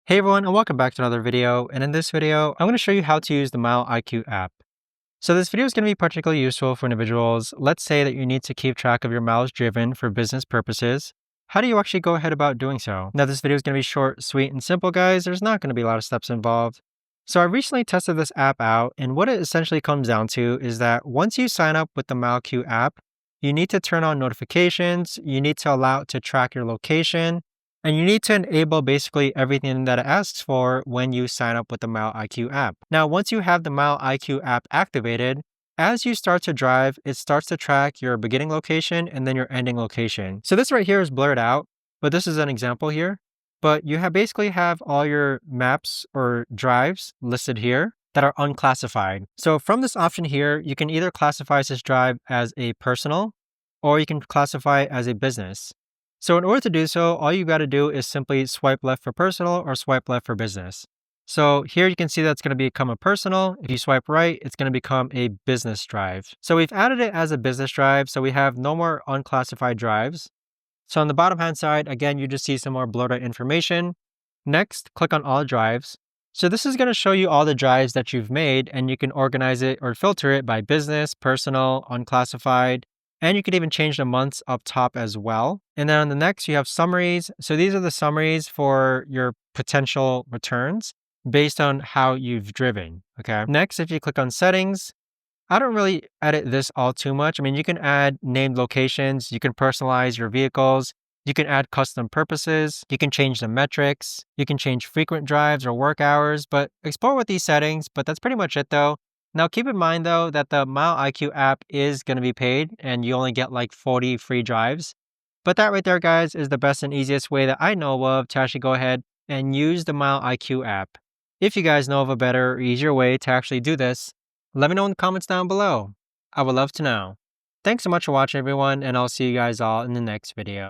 Hey everyone, and welcome back to another video. And in this video, I'm going to show you how to use the MileIQ app. So this video is going to be particularly useful for individuals. Let's say that you need to keep track of your miles driven for business purposes. How do you actually go ahead about doing so? Now this video is going to be short, sweet, and simple, guys. There's not going to be a lot of steps involved. So I recently tested this app out, and what it essentially comes down to is that once you sign up with the MileIQ app, you need to turn on notifications, you need to allow it to track your location, and you need to enable basically everything that it asks for when you sign up with the MileIQ app. Now, once you have the MileIQ app activated, as you start to drive, it starts to track your beginning location and then your ending location. So this right here is blurred out, but this is an example here. But you basically have all your maps or drives listed here that are unclassified. So from this option here, you can either classify this drive as a personal or you can classify it as a business. So in order to do so, all you got to do is simply swipe left for personal or swipe left for business. So here you can see that's going to become a personal. If you swipe right, it's going to become a business drive. So we've added it as a business drive, so we have no more unclassified drives. So on the bottom hand side, again, you just see some more blurred out information. Next, click on all drives. So this is going to show you all the drives that you've made, and you can organize it or filter it by business, personal, unclassified, and you can even change the months up top as well. And then on the next, you have summaries. So these are the summaries for your potential returns based on how you've driven. Okay. Next, if you click on settings, I don't really edit this all too much. I mean, you can add named locations, you can personalize your vehicles, you can add custom purposes, you can change the metrics, you can change frequent drives or work hours, but explore with these settings. But that's pretty much it though. Now, keep in mind though that the MileIQ app is going to be paid and you only get like 40 free drives. But that right there, guys, is the best and easiest way that I know of to actually go ahead and use the MileIQ app. If you guys know of a better or easier way to actually do this, let me know in the comments down below. I would love to know. Thanks so much for watching, everyone, and I'll see you guys all in the next video.